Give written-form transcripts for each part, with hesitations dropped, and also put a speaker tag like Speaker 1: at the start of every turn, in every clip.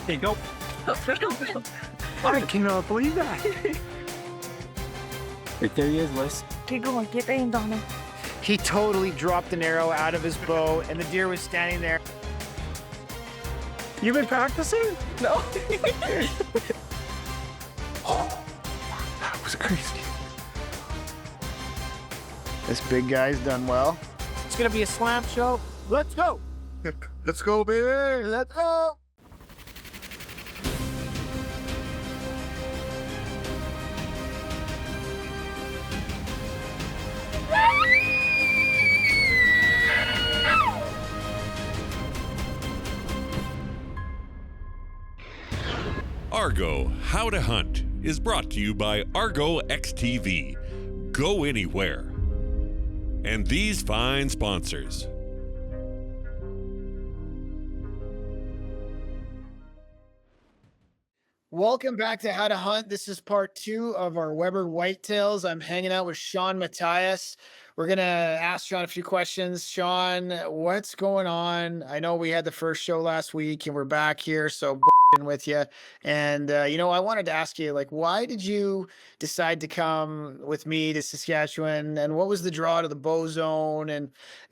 Speaker 1: Hey, go. I cannot believe that. Right there he is, Liz.
Speaker 2: Keep going, get aimed on him.
Speaker 3: He totally dropped an arrow out of his bow, and the deer was standing there.
Speaker 1: You been practicing?
Speaker 2: No.
Speaker 1: Oh, that was crazy.
Speaker 3: This big guy's done well. It's gonna be a slam show. Let's go.
Speaker 1: Let's go, baby. Let's go.
Speaker 4: Argo How to Hunt is brought to you by Argo XTV. Go anywhere. And these fine sponsors.
Speaker 3: Welcome back to How to Hunt. This is part 2 of our Weber Whitetails. I'm hanging out with Shawn Matthias. We're going to ask Shawn a few questions. Shawn, what's going on? I know we had the first show last week and we're back here, so with you. And, I wanted to ask you, like, why did you decide to come with me to Saskatchewan? And what was the draw to the bow zone?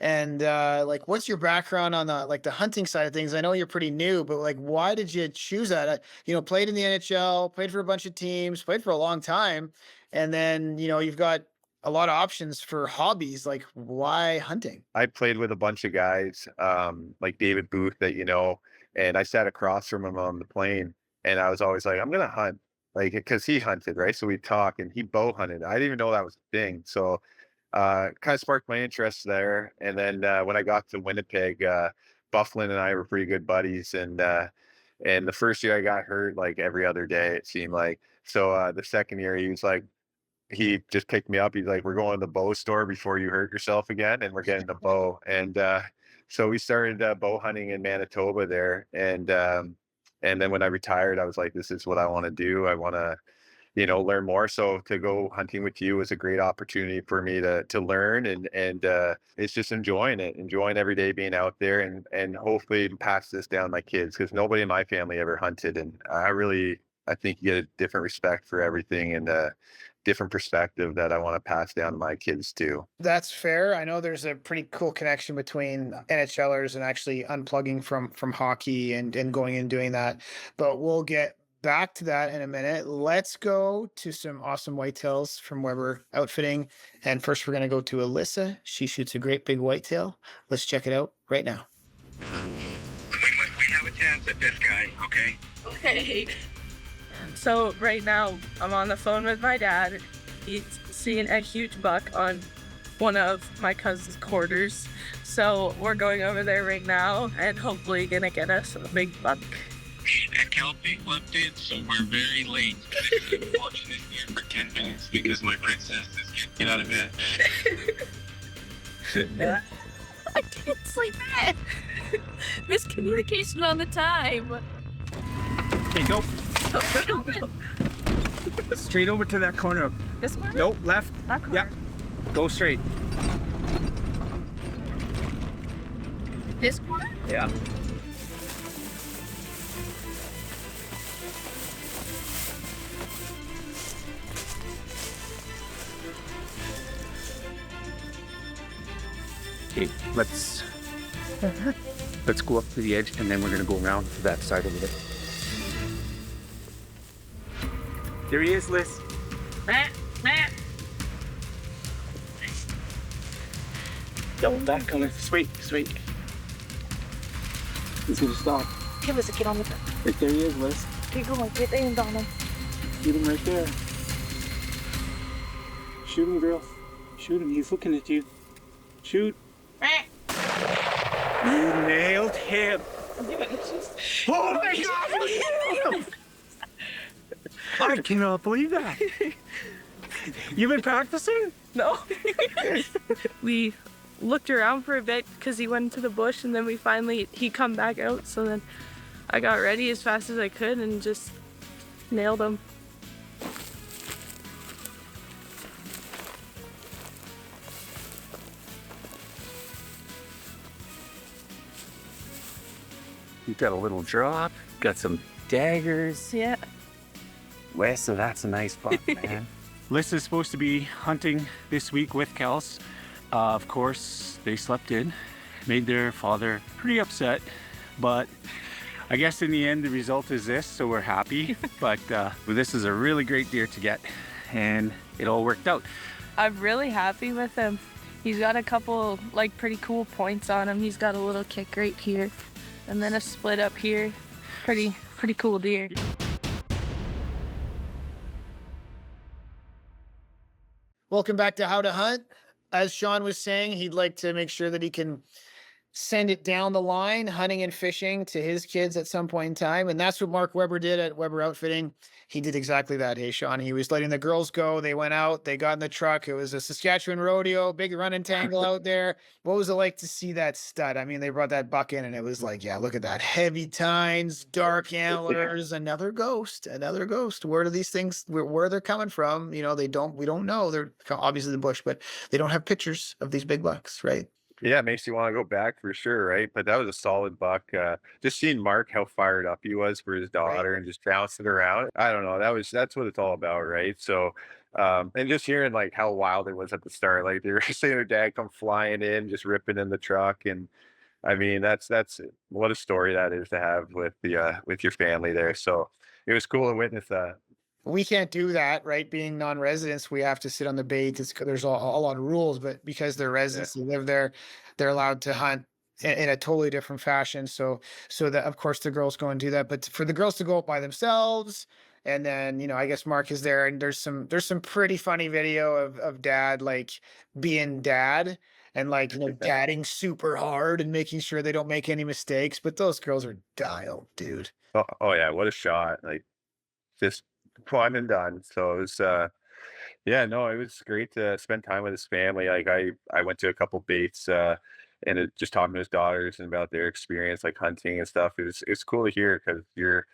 Speaker 3: And like, what's your background on the hunting side of things? I know you're pretty new, but like, why did you choose that? Played in the NHL, played for a bunch of teams, played for a long time. And then, you've got a lot of options for hobbies. Like, why hunting?
Speaker 5: I played with a bunch of guys, like David Booth that and I sat across from him on the plane, and I was always like, I'm gonna hunt, like, because he hunted, right? So we'd talk, and he bow hunted. I didn't even know that was a thing. So kind of sparked my interest there. And then when I got to Winnipeg, Bufflin and I were pretty good buddies, and the first year I got hurt like every other day, it seemed like. So the second year he just picked me up. He's like, we're going to the bow store before you hurt yourself again, and we're getting the bow. And so we started bow hunting in Manitoba there. And then when I retired, I was like, this is what I want to do. I want to, learn more. So to go hunting with you was a great opportunity for me to learn. And it's just enjoying every day being out there, and hopefully pass this down to my kids, because nobody in my family ever hunted. And I think you get a different respect for everything, and different perspective that I want to pass down to my kids too.
Speaker 3: That's fair. I know there's a pretty cool connection between NHLers and actually unplugging from hockey and going and doing that. But we'll get back to that in a minute. Let's go to some awesome whitetails from Weber Outfitting. And first we're going to go to Alyssa. She shoots a great big whitetail. Let's check it out right now.
Speaker 6: We have a chance at this guy, okay?
Speaker 2: Okay. So right now I'm on the phone with my dad. He's seeing a huge buck on one of my cousin's quarters. So we're going over there right now and hopefully gonna get us a big buck.
Speaker 6: And Kelsey slept in, so we're very late. I've been watching it here for 10 minutes because my princess is getting out of bed.
Speaker 2: I can't sleep in. Miscommunication on the time.
Speaker 1: Hey, go. Straight over to that corner.
Speaker 2: This one?
Speaker 1: Nope, left.
Speaker 2: That corner.
Speaker 1: Yeah. Go straight.
Speaker 2: This corner?
Speaker 1: Yeah. Okay, let's go up to the edge, and then we're gonna go around to that side of it. There he is, Liz. Double back color. Sweet. He's gonna stop.
Speaker 2: Give us a kid on the front.
Speaker 1: Right there he is, Liz.
Speaker 2: Keep going, get aimed on him.
Speaker 1: Shoot him right there. Shoot him, girl. Shoot him. He's looking at you. Shoot. You nailed him. Oh my God! I cannot believe that. You've been practicing?
Speaker 2: No. We looked around for a bit because he went into the bush, and then he come back out. So then I got ready as fast as I could and just nailed him.
Speaker 1: You've got a little drop, got some daggers.
Speaker 2: Yeah.
Speaker 1: Well, so that's a nice buck, man.
Speaker 7: Liz is supposed to be hunting this week with Kels. Of course, they slept in, made their father pretty upset, but I guess in the end, the result is this, so we're happy. But this is a really great deer to get, and it all worked out.
Speaker 2: I'm really happy with him. He's got a couple like pretty cool points on him. He's got a little kick right here, and then a split up here. Pretty cool deer.
Speaker 3: Welcome back to How to Hunt. As Shawn was saying, he'd like to make sure that he can send it down the line, hunting and fishing, to his kids at some point in time. And that's what Mark Weber did at Weber Outfitting. He did exactly that. Hey, Shawn, he was letting the girls go. They went out, they got in the truck. It was a Saskatchewan Rodeo, big running tangle out there. What was it like to see that stud? I mean, they brought that buck in and it was like, yeah, look at that. Heavy tines, dark antlers, another ghost. Where do these things, where they're coming from? You know, we don't know. They're obviously the bush, but they don't have pictures of these big bucks, right?
Speaker 5: Yeah, it makes you want to go back for sure, right? But that was a solid buck. Just seeing Mark, how fired up he was for his daughter and just bouncing around. I don't know. That's what it's all about, right? So, and just hearing like how wild it was at the start, like they were seeing their dad come flying in, just ripping in the truck, and I mean that's what a story that is to have with your family there. So it was cool to witness that.
Speaker 3: We can't do that, right? Being non-residents, we have to sit on the bait. There's a lot of rules, but because they're residents, they live there, they're allowed to hunt in a totally different fashion. So that of course the girls go and do that, but for the girls to go out by themselves, and then, you know, I guess Mark is there, and there's some pretty funny video of dad, like being dad and like, you know, dadding super hard and making sure they don't make any mistakes. But those girls are dialed, dude.
Speaker 5: Oh yeah, what a shot. Like just one and done. So it was yeah, no, it was great to spend time with his family. Like I went to a couple baits and just talking to his daughters and about their experience like hunting and stuff. It's cool to hear because you're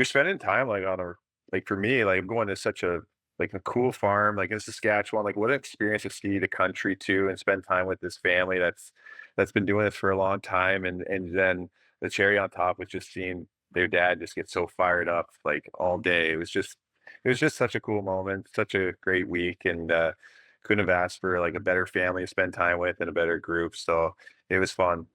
Speaker 5: spending time like on a, like for me, like I'm going to such a like a cool farm like in Saskatchewan. Like what an experience to see the country too and spend time with this family that's been doing this for a long time. And then the cherry on top was just seeing their dad just get so fired up like all day. It was just such a cool moment, such a great week, and couldn't have asked for like a better family to spend time with and a better group. So it was fun.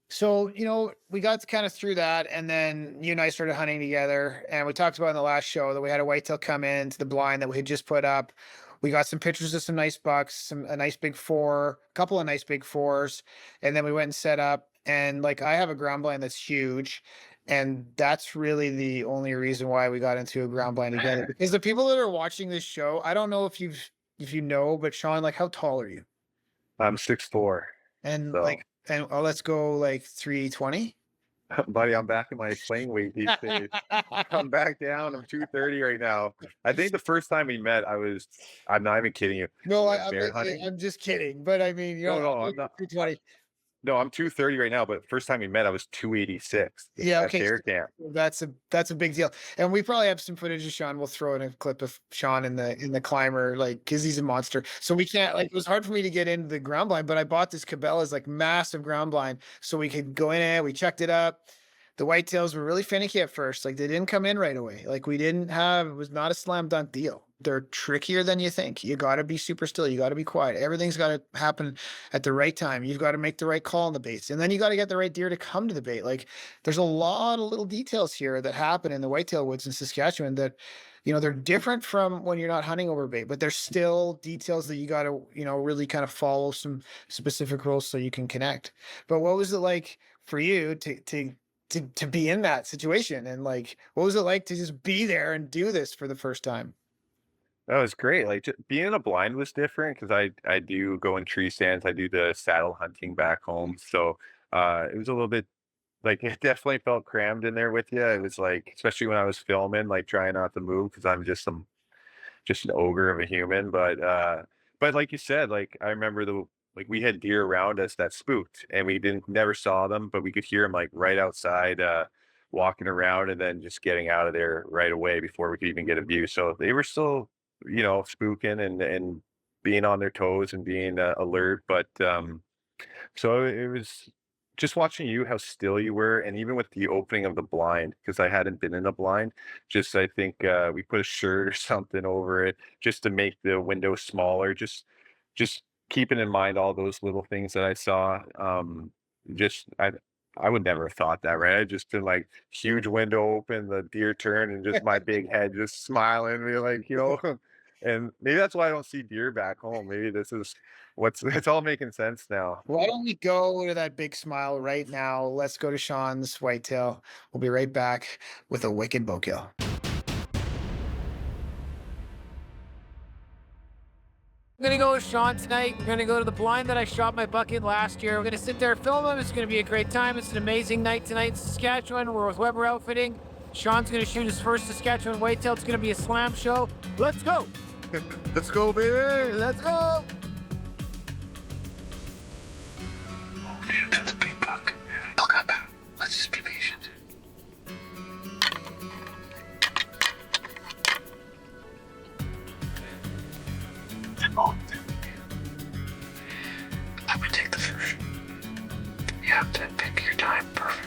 Speaker 3: So, you know, we got kind of through that, and then you and I started hunting together, and we talked about in the last show that we had a whitetail come into the blind that we had just put up. We got some pictures of some nice bucks, a nice big four, a couple of nice big fours, and then we went and set up. And like I have a ground blind that's huge, and that's really the only reason why we got into a ground blind together. Because the people that are watching this show, I don't know if you know, but Shawn, like how tall are you?
Speaker 5: I'm 6'4",
Speaker 3: And
Speaker 5: so
Speaker 3: like, and let's go like 320.
Speaker 5: buddy, I'm back in my playing weight these days. I'm back down. I'm 230 right now. I think the first time we met, I'm not even kidding you.
Speaker 3: No,
Speaker 5: Bear hunting?
Speaker 3: I'm just kidding. But I mean, you
Speaker 5: No,
Speaker 3: know,
Speaker 5: no, I'm not.
Speaker 3: 320.
Speaker 5: No, I'm 230 right now, but first time we met, I was 286
Speaker 3: Yeah,
Speaker 5: at
Speaker 3: okay.
Speaker 5: bear camp.
Speaker 3: That's a big deal. And we probably have some footage of Shawn. We'll throw in a clip of Shawn in the climber, like, cause he's a monster. So we can't, like, it was hard for me to get into the ground blind, but I bought this Cabela's like massive ground blind so we could go in it. We checked it up. The whitetails were really finicky at first. Like they didn't come in right away. Like it was not a slam dunk deal. They're trickier than you think. You got to be super still. You got to be quiet. Everything's got to happen at the right time. You've got to make the right call on the baits. And then you got to get the right deer to come to the bait. Like there's a lot of little details here that happen in the whitetail woods in Saskatchewan that, you know, they're different from when you're not hunting over bait, but there's still details that you got to, you know, really kind of follow some specific rules so you can connect. But what was it like for you to be in that situation? And like, what was it like to just be there and do this for the first time?
Speaker 5: That was great. Like being in a blind was different because I do go in tree stands. I do the saddle hunting back home. So it was a little bit like it definitely felt crammed in there with you. It was like, especially when I was filming, like trying not to move because I'm just an ogre of a human. But like you said, like I remember like we had deer around us that spooked and we never saw them, but we could hear them like right outside, walking around and then just getting out of there right away before we could even get a view. So they were still, you know, spooking and being on their toes and being alert. But so it was just watching you, how still you were, and even with the opening of the blind, because I hadn't been in a blind, just I think we put a shirt or something over it just to make the window smaller. Just keeping in mind all those little things that I saw. Just I would never have thought that, right? I just been like huge window open, the deer turn, and just my big head just smiling, be like, and maybe that's why I don't see deer back home. Maybe this is it's all making sense now.
Speaker 3: Why don't we go to that big smile right now? Let's go to Shawn's whitetail. We'll be right back with a wicked bow kill. I'm gonna go with Shawn tonight. We're gonna go to the blind that I shot my buck in last year. We're gonna sit there, film him. It's gonna be a great time. It's an amazing night tonight in Saskatchewan. We're with Weber Outfitting. Shawn's gonna shoot his first Saskatchewan whitetail. It's gonna be a slam show. Let's go.
Speaker 5: Let's go, baby.
Speaker 3: Let's go.
Speaker 6: Dude, that's a big buck. They'll come back. Let's just be patient. Oh, I would take the first. You have to pick your time. Perfect.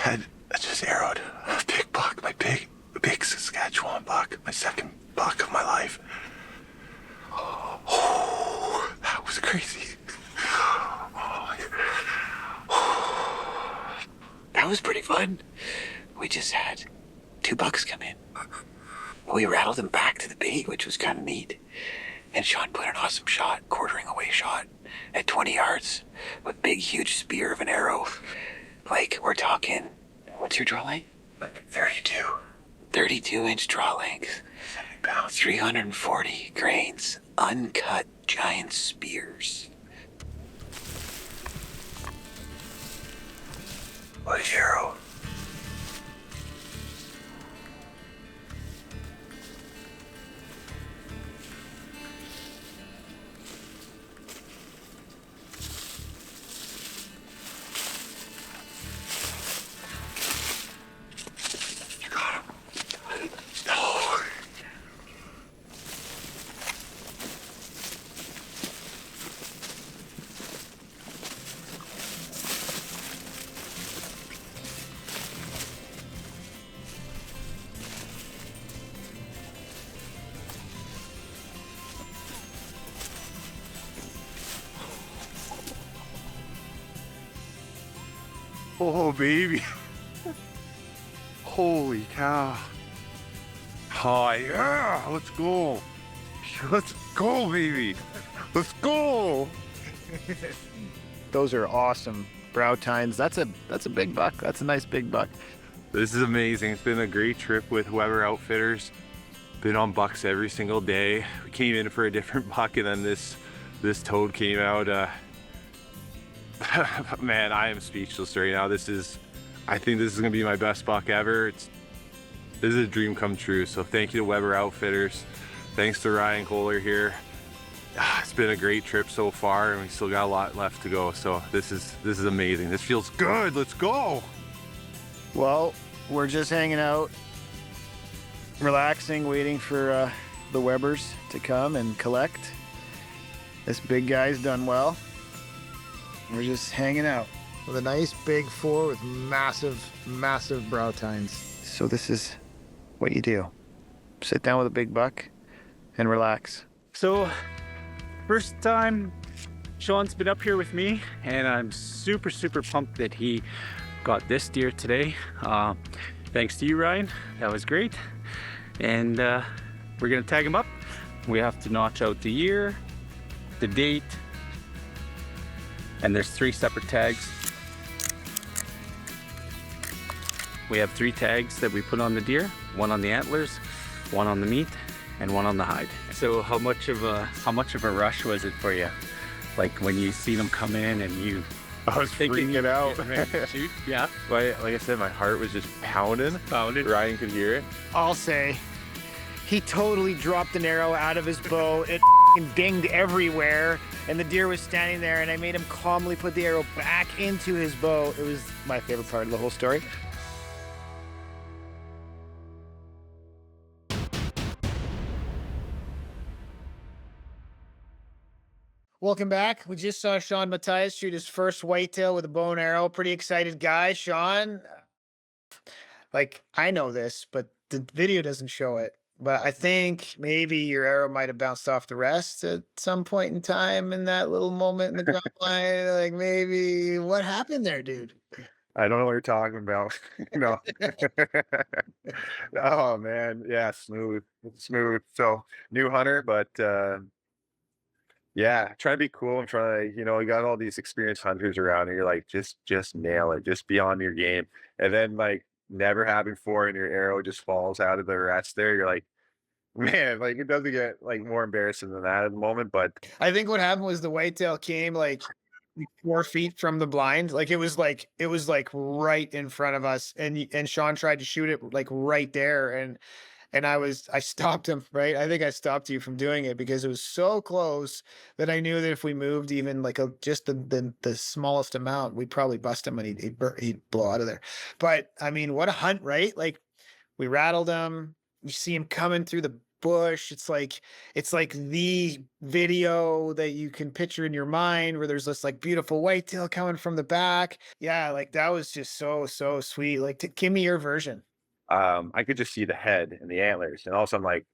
Speaker 6: I just arrowed a big buck, my big Saskatchewan buck, my second buck of my life. Oh, that was crazy. That was pretty fun. We just had 2 bucks come in. We rattled them back to the bait, which was kind of neat. And Shawn put an awesome shot, quartering away shot at 20 yards with big, huge spear of an arrow. Like, we're talking, what's your draw length? 32. 32-inch draw length. 70 pounds. 340 grains. Uncut giant spears. What arrow? Oh, baby. Holy cow. Oh, yeah. Let's go. Let's go, baby. Let's go.
Speaker 3: Those are awesome brow tines. That's a big buck. That's a nice big buck.
Speaker 5: This is amazing. It's been a great trip with Weber Outfitters. Been on bucks every single day. We came in for a different buck, and then this toad came out. Man, I am speechless right now. I think this is gonna be my best buck ever. This is a dream come true. So thank you to Weber Outfitters. Thanks to Ryan Kohler here.
Speaker 8: It's been a great trip so far, and we still got a lot left to go. So this is amazing. This feels good. Let's go.
Speaker 3: Well, we're just hanging out, relaxing, waiting for the Webbers to come and collect. This big guy's done well. We're just hanging out with a nice big 4 with massive, massive brow tines. So this is what you do. Sit down with a big buck and relax.
Speaker 7: So, first time Shawn's been up here with me, and I'm super, super pumped that he got this deer today. Thanks to you, Ryan. That was great. And we're gonna tag him up. We have to notch out the year, the date, and there's 3 separate tags. We have 3 tags that we put on the deer, 1 on the antlers, 1 on the meat, and 1 on the hide. So how much of a rush was it for you? Like when you seen them come in and you
Speaker 5: I was freaking it out.
Speaker 7: shoot? Yeah.
Speaker 5: Like I said, my heart was just pounding. Ryan could hear it.
Speaker 3: I'll say, he totally dropped an arrow out of his bow. It dinged everywhere, and the deer was standing there, and I made him calmly put the arrow back into his bow. It was my favorite part of the whole story. Welcome back. We just saw Shawn Matthias shoot his first whitetail with a bow and arrow. Pretty excited guy, Shawn. Like, I know this, but the video doesn't show it. But I think maybe your arrow might have bounced off the rest at some point in time in that little moment in the ground line. Like, maybe what happened there, dude?
Speaker 5: I don't know what you're talking about. No. Oh man, yeah, smooth. So new hunter, but yeah, trying to be cool. I'm trying to, you got all these experienced hunters around and you're like, just nail it, just be on your game. And then like never happened before and your arrow just falls out of the rest there. You're like, man, like it doesn't get like more embarrassing than that at the moment. But
Speaker 3: I think what happened was the whitetail came like 4 feet from the blind. Like it was like right in front of us, and Shawn tried to shoot it like right there, and I stopped him, right? I think I stopped you from doing it because it was so close that I knew that if we moved even like just the smallest amount, we'd probably bust him and he'd blow out of there. But I mean, what a hunt, right? Like we rattled him. You see him coming through the bush. It's like the video that you can picture in your mind where there's this like beautiful whitetail coming from the back. Yeah, like that was just so sweet. Like, give me your version.
Speaker 5: I could just see the head and the antlers, and also I'm like,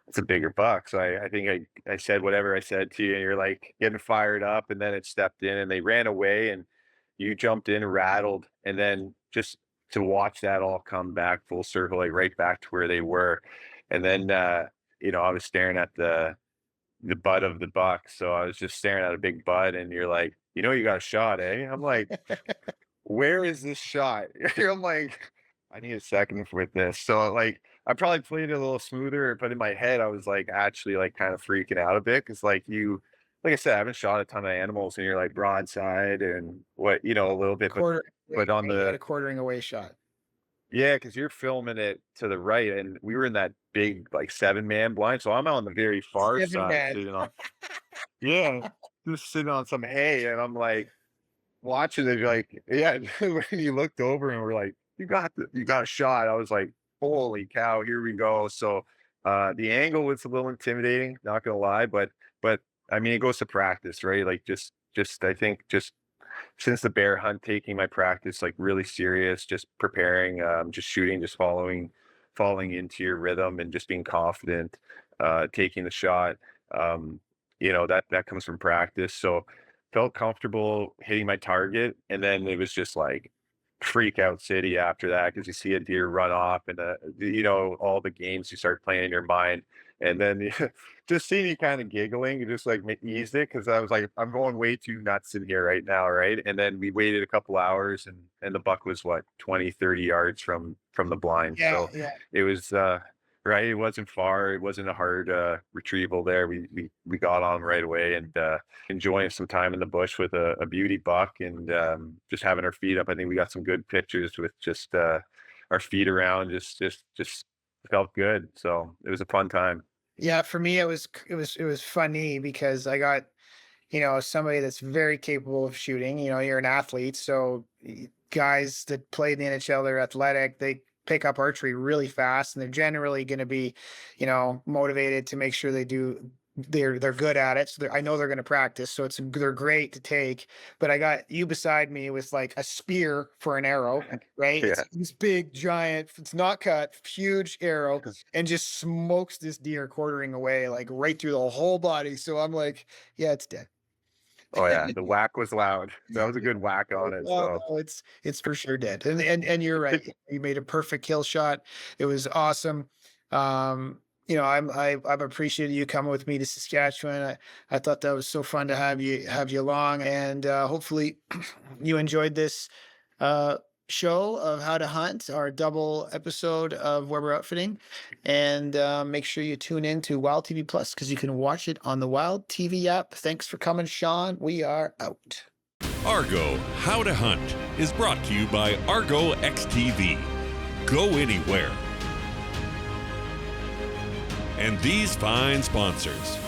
Speaker 5: it's a bigger buck. So I think I said whatever I said to you, and you're like getting fired up, and then it stepped in and they ran away, and you jumped in, rattled, and then just to watch that all come back full circle, like right back to where they were. And then I was staring at the butt of the buck. So I was just staring at a big butt, and you're like, you got a shot, eh? I'm like, where is this shot? I'm like, I need a second with this. So like I probably played it a little smoother, but in my head I was like actually like kind of freaking out a bit because like I said, I haven't shot a ton of animals, and you're like broadside and a little bit, but on the
Speaker 3: quartering away shot.
Speaker 5: Yeah, because you're filming it to the right, and we were in that big like 7-man blind, so I'm on the very far side, sitting on, yeah, just sitting on some hay, and I'm like watching it, like, yeah. When you looked over and we're like, you got a shot. I was like, holy cow, here we go. So the angle was a little intimidating, not gonna lie, but I mean, it goes to practice, right? Like just I think just since the bear hunt, taking my practice like really serious, just preparing, just shooting, just falling into your rhythm and just being confident, taking the shot. That comes from practice. So felt comfortable hitting my target, and then it was just like freak out city after that because you see a deer run off, and all the games you start playing in your mind, and then just seeing you kind of giggling, you just like eased it because I was like, I'm going way too nuts in here right now, right? And then we waited a couple hours, and the buck was what 20-30 yards from the blind.
Speaker 3: Yeah,
Speaker 5: so
Speaker 3: yeah.
Speaker 5: it was right, it wasn't far, it wasn't a hard retrieval there. We got on right away, and enjoying some time in the bush with a beauty buck, and just having our feet up. I think we got some good pictures with just our feet around, just felt good. So it was a fun time.
Speaker 3: Yeah, for me, it was funny because I got, somebody that's very capable of shooting. You're an athlete, so guys that play in the NHL, they're athletic. They pick up archery really fast, and they're generally going to be, motivated to make sure they do. They're good at it, so I know they're going to practice. So they're great to take. But I got you beside me with like a spear for an arrow, right?
Speaker 5: Yeah.
Speaker 3: It's this big, giant. It's not cut, huge arrow, and just smokes this deer quartering away, like right through the whole body. So I'm like, yeah, it's dead.
Speaker 5: Oh yeah, the whack was loud. That was a good whack on it. So
Speaker 3: No, it's for sure dead. And you're right. You made a perfect kill shot. It was awesome. I've appreciated you coming with me to Saskatchewan. I thought that was so fun to have you along, and hopefully you enjoyed this show of how to hunt, our double episode of Weber Outfitting. And make sure you tune in to Wild TV Plus because you can watch it on the Wild TV app. Thanks for coming, Shawn. We are out.
Speaker 4: Argo How to Hunt is brought to you by Argo XTV. Go anywhere. And these fine sponsors.